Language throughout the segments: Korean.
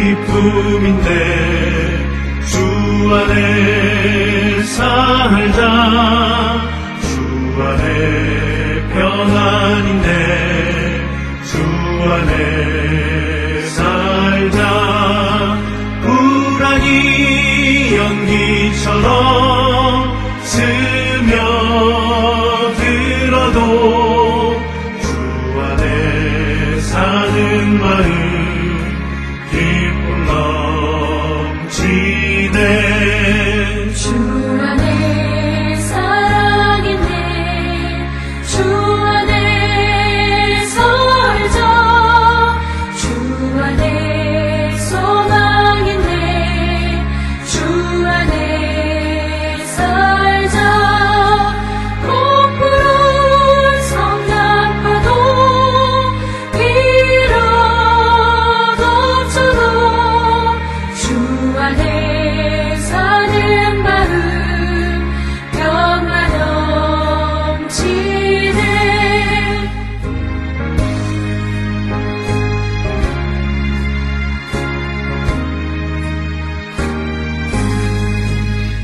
기쁨인데 주 안에 살자. 주 안에 평안인데 주 안에 살자. 불안이 연기처럼 스며들어도 주 안에 사는 마음 기쁨 넘치네. 주 안에 사랑있네. 주 안에 살자. 주 안에 소망있네. 주 안에 살자. 거꾸로 성장파도 길어졌어도 주 안에 사는 마음 평화 넘치네.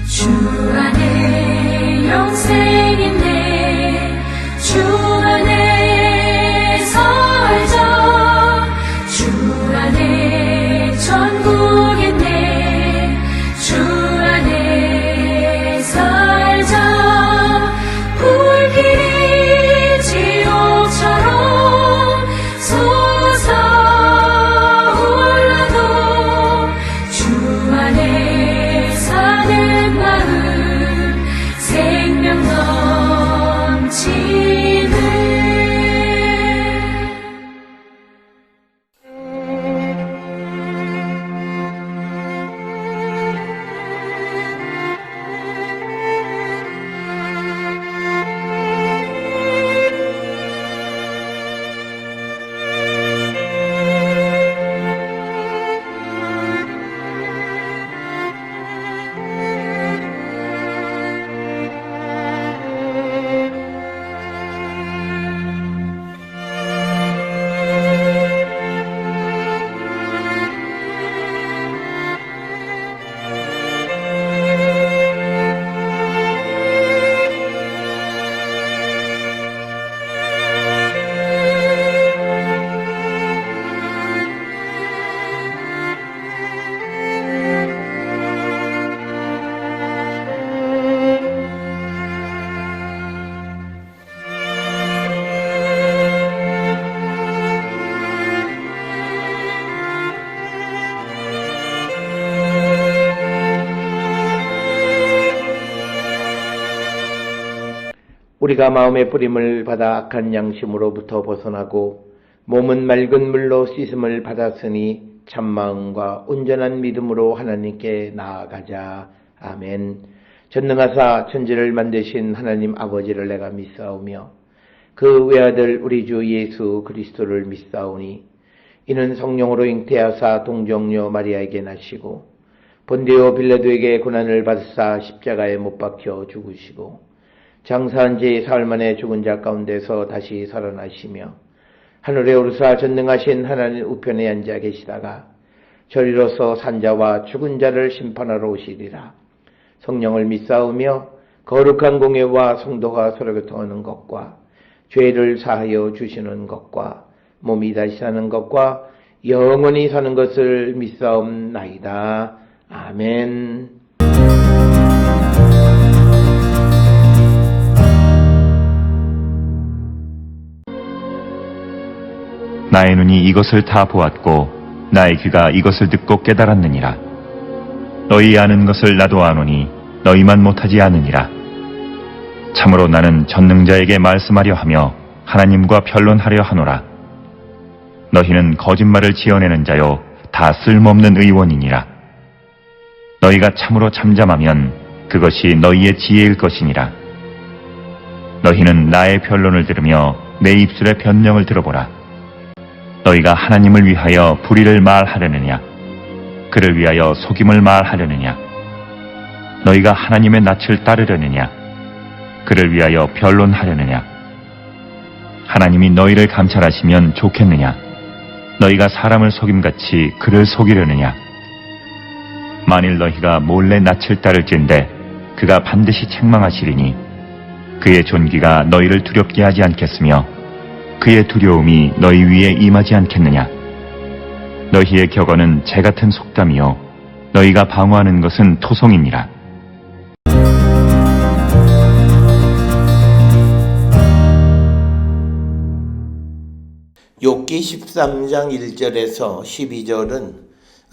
주 안에 영생있네. 주 안에 살자. 주 안에 천국있네. 주 안에 살자. 불길이 지옥처럼 솟아올라도 주 안에 사는 마음 생명 넘치네. 우리가 마음의 뿌림을 받아 악한 양심으로부터 벗어나고 몸은 맑은 물로 씻음을 받았으니 참마음과 온전한 믿음으로 하나님께 나아가자. 아멘. 전능하사 천지를 만드신 하나님 아버지를 내가 믿사오며 그 외아들 우리 주 예수 그리스도를 믿사오니 이는 성령으로 잉태하사 동정녀 마리아에게 나시고 본디오 빌라도에게 고난을 받으사 십자가에 못 박혀 죽으시고 장사한 지 사흘 만에 죽은 자 가운데서 다시 살아나시며 하늘에 오르사 전능하신 하나님 우편에 앉아 계시다가 저리로서 산자와 죽은 자를 심판하러 오시리라. 성령을 믿사오며 거룩한 공예와 성도가 서로 교통하는 것과 죄를 사하여 주시는 것과 몸이 다시 사는 것과 영원히 사는 것을 믿사옵나이다. 아멘. 나의 눈이 이것을 다 보았고 나의 귀가 이것을 듣고 깨달았느니라. 너희 아는 것을 나도 아노니 너희만 못하지 않으니라. 참으로 나는 전능자에게 말씀하려 하며 하나님과 변론하려 하노라. 너희는 거짓말을 지어내는 자요 다 쓸모없는 의원이니라. 너희가 참으로 잠잠하면 그것이 너희의 지혜일 것이니라. 너희는 나의 변론을 들으며 내 입술의 변명을 들어보라. 너희가 하나님을 위하여 불의를 말하려느냐? 그를 위하여 속임을 말하려느냐? 너희가 하나님의 낯을 따르려느냐? 그를 위하여 변론하려느냐? 하나님이 너희를 감찰하시면 좋겠느냐? 너희가 사람을 속임같이 그를 속이려느냐? 만일 너희가 몰래 낯을 따를진대 그가 반드시 책망하시리니 그의 존귀가 너희를 두렵게 하지 않겠으며 그의 두려움이 너희 위에 임하지 않겠느냐? 너희의 격언은 재 같은 속담이요 너희가 방어하는 것은 토성이니라. 욥기 13장 1절에서 12절은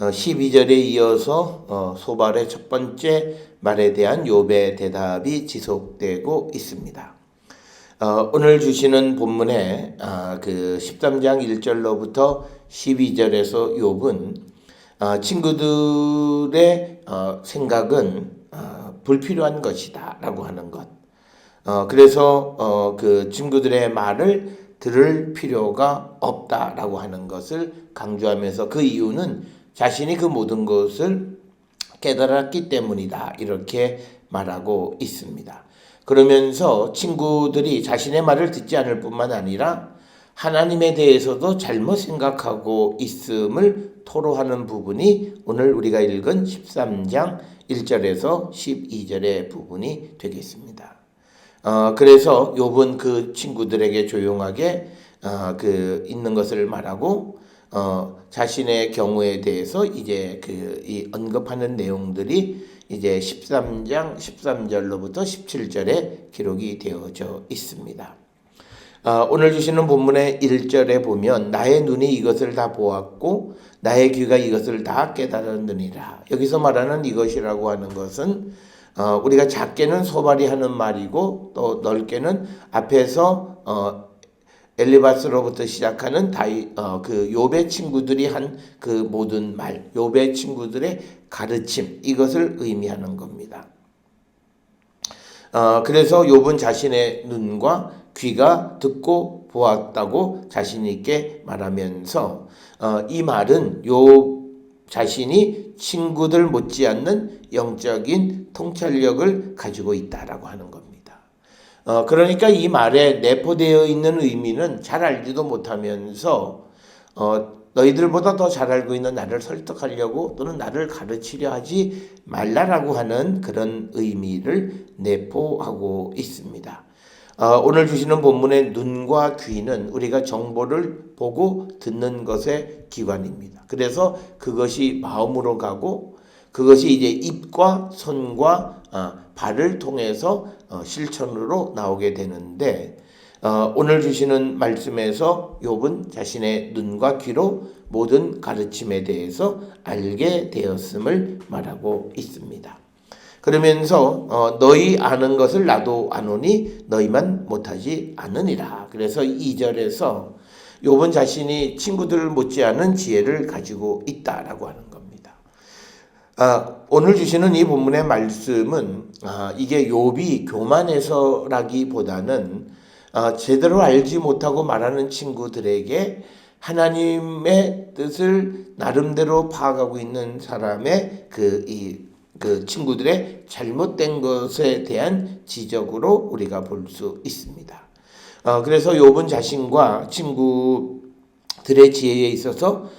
12절에 이어서 소발의 첫 번째 말에 대한 욥의 대답이 지속되고 있습니다. 오늘 주시는 본문에 그 13장 1절로부터 12절에서 욥은 친구들의 생각은 불필요한 것이다 라고 하는 것. 그래서 그 친구들의 말을 들을 필요가 없다라고 하는 것을 강조하면서 그 이유는 자신이 그 모든 것을 깨달았기 때문이다 이렇게 말하고 있습니다. 그러면서 친구들이 자신의 말을 듣지 않을 뿐만 아니라 하나님에 대해서도 잘못 생각하고 있음을 토로하는 부분이 오늘 우리가 읽은 13장 1절에서 12절의 부분이 되겠습니다. 그래서 욥은 그 친구들에게 조용하게 있는 것을 말하고 자신의 경우에 대해서 이제 이 언급하는 내용들이 이제 13장 13절로부터 17절에 기록이 되어져 있습니다. 오늘 주시는 본문의 1절에 보면 나의 눈이 이것을 다 보았고 나의 귀가 이것을 다 깨달았느니라. 여기서 말하는 이것이라고 하는 것은 우리가 작게는 소발이 하는 말이고 또 넓게는 앞에서 엘리바스로부터 시작하는 그 욥의 친구들이 한 그 모든 말, 욥의 친구들의 가르침 이것을 의미하는 겁니다. 그래서 욥은 자신의 눈과 귀가 듣고 보았다고 자신 있게 말하면서 이 말은 욥 자신이 친구들 못지않는 영적인 통찰력을 가지고 있다라고 하는 겁니다. 그러니까 이 말에 내포되어 있는 의미는 잘 알지도 못하면서 너희들보다 더 잘 알고 있는 나를 설득하려고 또는 나를 가르치려 하지 말라라고 하는 그런 의미를 내포하고 있습니다. 오늘 주시는 본문의 눈과 귀는 우리가 정보를 보고 듣는 것의 기관입니다. 그래서 그것이 마음으로 가고 그것이 이제 입과 손과 발을 통해서 실천으로 나오게 되는데 오늘 주시는 말씀에서 욥은 자신의 눈과 귀로 모든 가르침에 대해서 알게 되었음을 말하고 있습니다. 그러면서 너희 아는 것을 나도 아노니 너희만 못하지 않으니라. 그래서 2절에서 욥은 자신이 친구들 못지않은 지혜를 가지고 있다라고 하는 겁니다. 오늘 주시는 이 본문의 말씀은 이게 욥이 교만해서라기보다는 제대로 알지 못하고 말하는 친구들에게 하나님의 뜻을 나름대로 파악하고 있는 사람의 그 친구들의 잘못된 것에 대한 지적으로 우리가 볼 수 있습니다. 그래서 욥은 자신과 친구들의 지혜에 있어서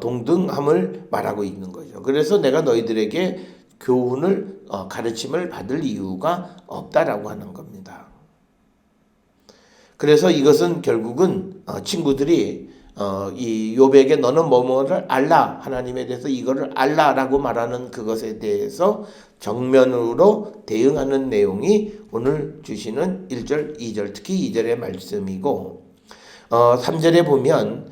동등함을 말하고 있는 거죠. 그래서 내가 너희들에게 교훈을 가르침을 받을 이유가 없다라고 하는 겁니다. 그래서 이것은 결국은 친구들이 이 욥에게 너는 뭐뭐를 알라, 하나님에 대해서 이거를 알라라고 말하는 그것에 대해서 정면으로 대응하는 내용이 오늘 주시는 1절, 2절, 특히 2절의 말씀이고 3절에 보면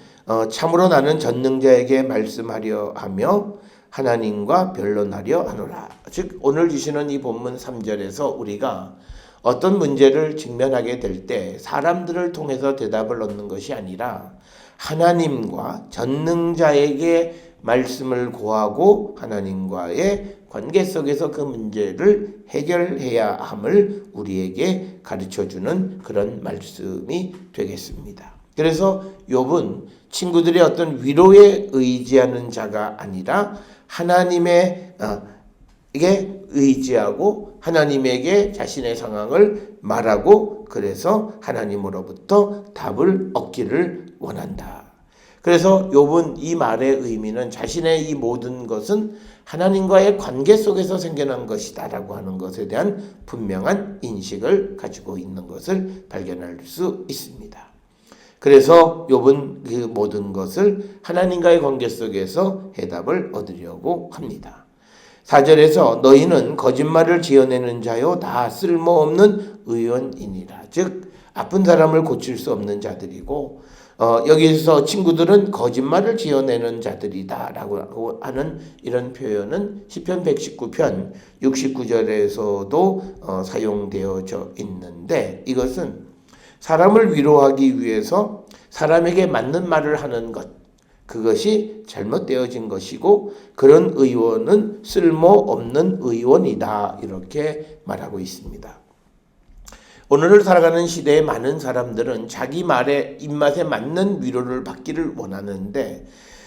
참으로 나는 전능자에게 말씀하려 하며 하나님과 변론하려 하노라. 즉 오늘 주시는 이 본문 3절에서 우리가 어떤 문제를 직면하게 될 때 사람들을 통해서 대답을 얻는 것이 아니라 하나님과 전능자에게 말씀을 구하고 하나님과의 관계 속에서 그 문제를 해결해야 함을 우리에게 가르쳐주는 그런 말씀이 되겠습니다. 그래서 욥은 친구들의 어떤 위로에 의지하는 자가 아니라 하나님에게 의지하고 하나님에게 자신의 상황을 말하고 그래서 하나님으로부터 답을 얻기를 원한다. 그래서 욥은 이 말의 의미는 자신의 이 모든 것은 하나님과의 관계 속에서 생겨난 것이다라고 하는 것에 대한 분명한 인식을 가지고 있는 것을 발견할 수 있습니다. 그래서 욥은 그 모든 것을 하나님과의 관계 속에서 해답을 얻으려고 합니다. 4절에서 너희는 거짓말을 지어내는 자요 다 쓸모없는 의원이니라. 즉 아픈 사람을 고칠 수 없는 자들이고 여기서 친구들은 거짓말을 지어내는 자들이다 라고 하는 이런 표현은 시편 119편 69절에서도 사용되어져 있는데, 이것은 사람을 위로하기 위해서 사람에게 맞는 말을 하는 것, 그것이 잘못되어진 것이고 그런 의원은 쓸모없는 의원이다, 이렇게 말하고 있습니다. 오늘을 살아가는 시대의 많은 사람들은 자기 말에 입맛에 맞는 위로를 받기를 원하는데,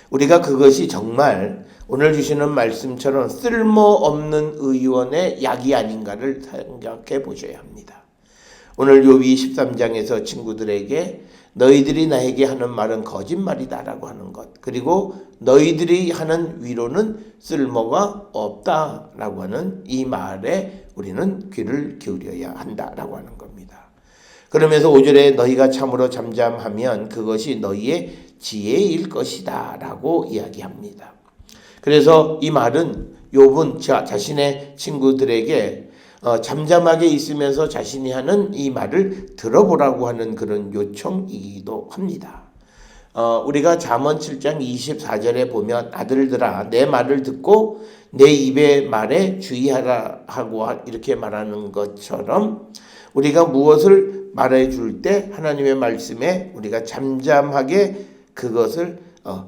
우리가 그것이 정말 오늘 주시는 말씀처럼 쓸모없는 의원의 약이 아닌가를 생각해 보셔야 합니다. 오늘 욥이 13장에서 친구들에게 너희들이 나에게 하는 말은 거짓말이다 라고 하는 것, 그리고 너희들이 하는 위로는 쓸모가 없다 라고 하는 이 말에 우리는 귀를 기울여야 한다 라고 하는 겁니다. 그러면서 5절에 너희가 참으로 잠잠하면 그것이 너희의 지혜일 것이다 라고 이야기합니다. 그래서 이 말은 욥은 자신의 친구들에게 잠잠하게 있으면서 자신이 하는 이 말을 들어보라고 하는 그런 요청이기도 합니다. 우리가 잠언 7장 24절에 보면 아들들아 내 말을 듣고 내 입의 말에 주의하라 하고 이렇게 말하는 것처럼 우리가 무엇을 말해줄 때 하나님의 말씀에 우리가 잠잠하게 그것을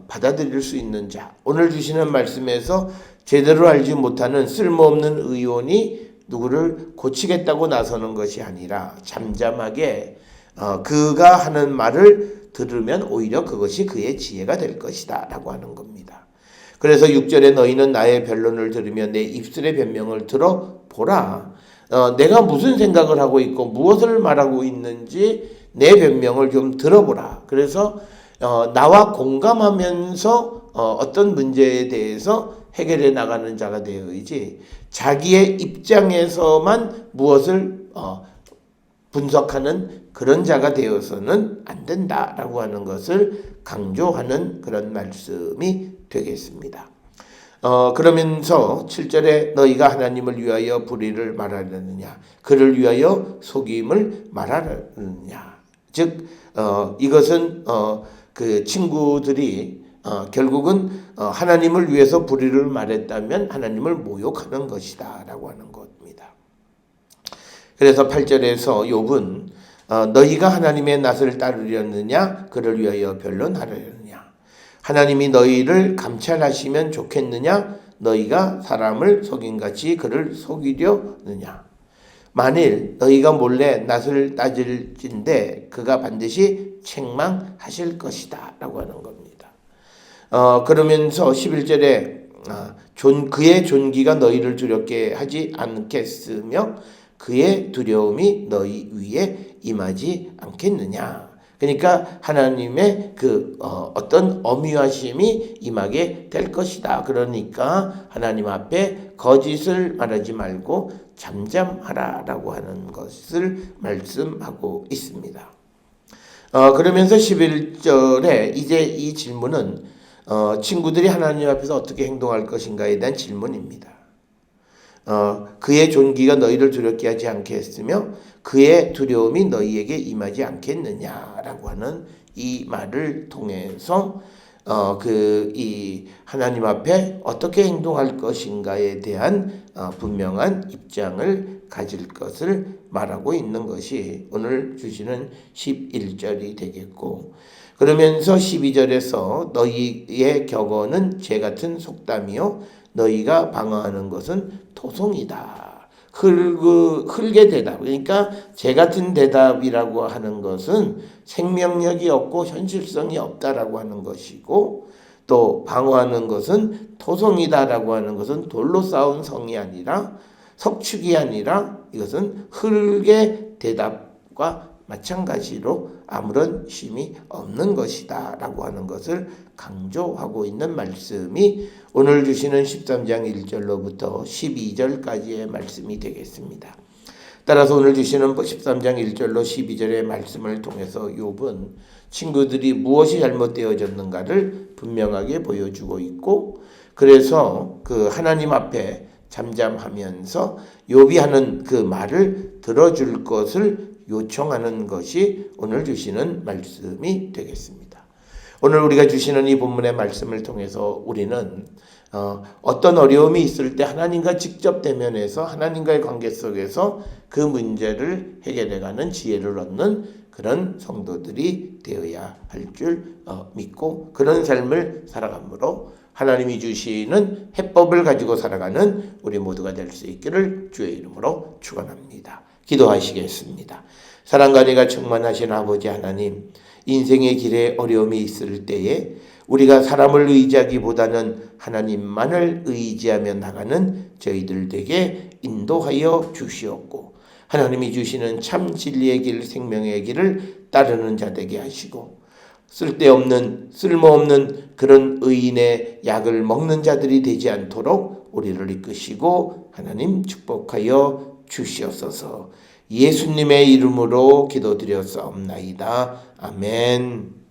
받아들일 수 있는 자, 오늘 주시는 말씀에서 제대로 알지 못하는 쓸모없는 의원이 누구를 고치겠다고 나서는 것이 아니라 잠잠하게 그가 하는 말을 들으면 오히려 그것이 그의 지혜가 될 것이다 라고 하는 겁니다. 그래서 6절에 너희는 나의 변론을 들으며 내 입술의 변명을 들어보라. 내가 무슨 생각을 하고 있고 무엇을 말하고 있는지 내 변명을 좀 들어보라. 그래서 나와 공감하면서 어떤 문제에 대해서 해결해 나가는 자가 되어야지 자기의 입장에서만 무엇을 분석하는 그런 자가 되어서는 안 된다라고 하는 것을 강조하는 그런 말씀이 되겠습니다. 그러면서 7절에 너희가 하나님을 위하여 불의를 말하려느냐 그를 위하여 속임을 말하려느냐. 즉 이것은 그 친구들이 결국은 하나님을 위해서 불의를 말했다면 하나님을 모욕하는 것이다 라고 하는 겁니다. 그래서 8절에서 욥은 너희가 하나님의 낯을 따르려느냐 그를 위하여 변론하려느냐, 하나님이 너희를 감찰하시면 좋겠느냐 너희가 사람을 속임같이 그를 속이려느냐, 만일 너희가 몰래 낯을 따질진대 그가 반드시 책망하실 것이다 라고 하는 겁니다. 그러면서 11절에 그의 존귀가 너희를 두렵게 하지 않겠으며 그의 두려움이 너희 위에 임하지 않겠느냐. 그러니까 하나님의 그 어떤 엄위하심이 임하게 될 것이다. 그러니까 하나님 앞에 거짓을 말하지 말고 잠잠하라라고 하는 것을 말씀하고 있습니다. 그러면서 11절에 이제 이 질문은 친구들이 하나님 앞에서 어떻게 행동할 것인가에 대한 질문입니다. 그의 존귀가 너희를 두렵게 하지 않겠으며 그의 두려움이 너희에게 임하지 않겠느냐라고 하는 이 말을 통해서 이 하나님 앞에 어떻게 행동할 것인가에 대한 분명한 입장을 가질 것을 말하고 있는 것이 오늘 주시는 11절이 되겠고, 그러면서 12절에서 너희의 격언은 재 같은 속담이요 너희가 방어하는 것은 토송이다. 흙의 대답, 그러니까 재 같은 대답이라고 하는 것은 생명력이 없고 현실성이 없다라고 하는 것이고, 또 방어하는 것은 토송이다라고 하는 것은 돌로 쌓은 성이 아니라 석축이 아니라 이것은 흙의 대답과 마찬가지로 아무런 쉼이 없는 것이다 라고 하는 것을 강조하고 있는 말씀이 오늘 주시는 13장 1절로부터 12절까지의 말씀이 되겠습니다. 따라서 오늘 주시는 13장 1절로 12절의 말씀을 통해서 욥은 친구들이 무엇이 잘못되어졌는가를 분명하게 보여주고 있고, 그래서 그 하나님 앞에 잠잠하면서 욥이 하는 그 말을 들어줄 것을 요청하는 것이 오늘 주시는 말씀이 되겠습니다. 오늘 우리가 주시는 이 본문의 말씀을 통해서 우리는 어떤 어려움이 있을 때 하나님과 직접 대면해서 하나님과의 관계 속에서 그 문제를 해결해가는 지혜를 얻는 그런 성도들이 되어야 할 줄 믿고, 그런 삶을 살아가므로 하나님이 주시는 해법을 가지고 살아가는 우리 모두가 될 수 있기를 주의 이름으로 축원합니다. 기도하시겠습니다. 사랑과 은혜가 충만하신 아버지 하나님, 인생의 길에 어려움이 있을 때에 우리가 사람을 의지하기보다는 하나님만을 의지하며 나가는 저희들 되게 인도하여 주시옵고, 하나님이 주시는 참 진리의 길, 생명의 길을 따르는 자 되게 하시고, 쓸모없는 그런 의인의 약을 먹는 자들이 되지 않도록 우리를 이끄시고 하나님 축복하여 주시옵소서. 예수님의 이름으로 기도드렸사옵나이다. 아멘.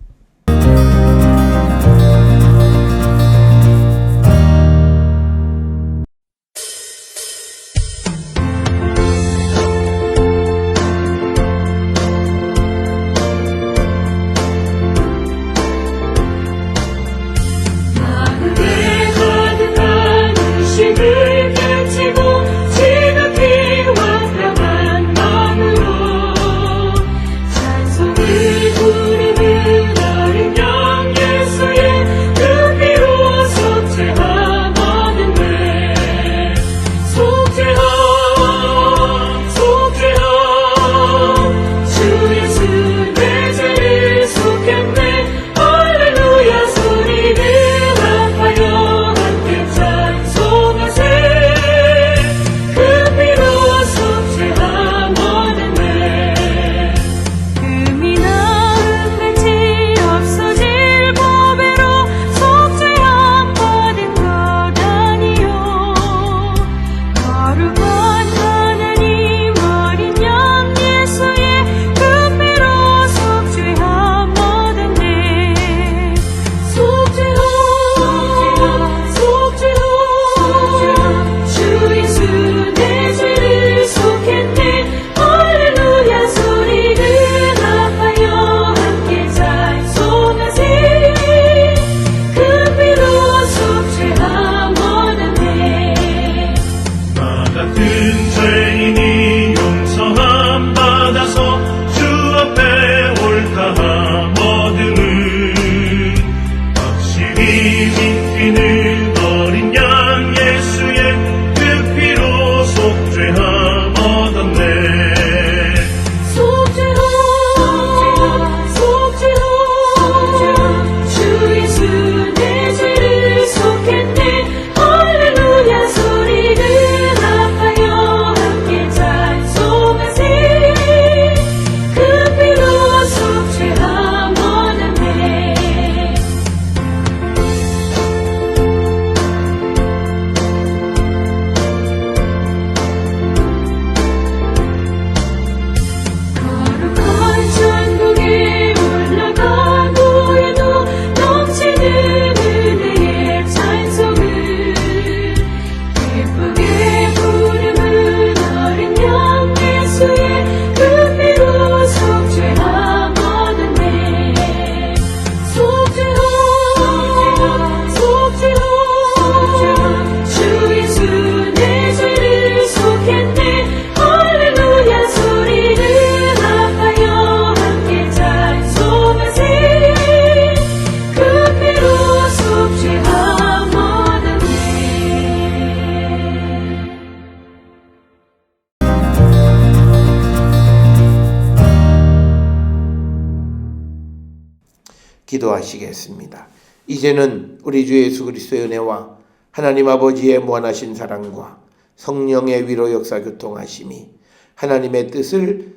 기도하시겠습니다. 이제는 우리 주 예수 그리스도의 은혜와 하나님 아버지의 무한하신 사랑과 성령의 위로 역사 교통하심이 하나님의 뜻을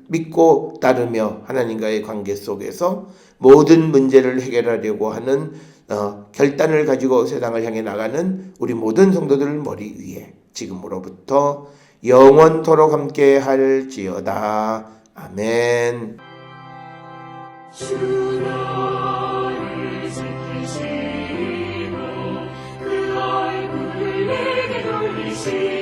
믿고 따르며 하나님과의 관계 속에서 모든 문제를 해결하려고 하는 결단을 가지고 세상을 향해 나가는 우리 모든 성도들 머리 위에 지금으로부터 영원토록 함께 할지어다. 아멘. 주 너를 지키시고 그 얼굴을 내게 돌리시고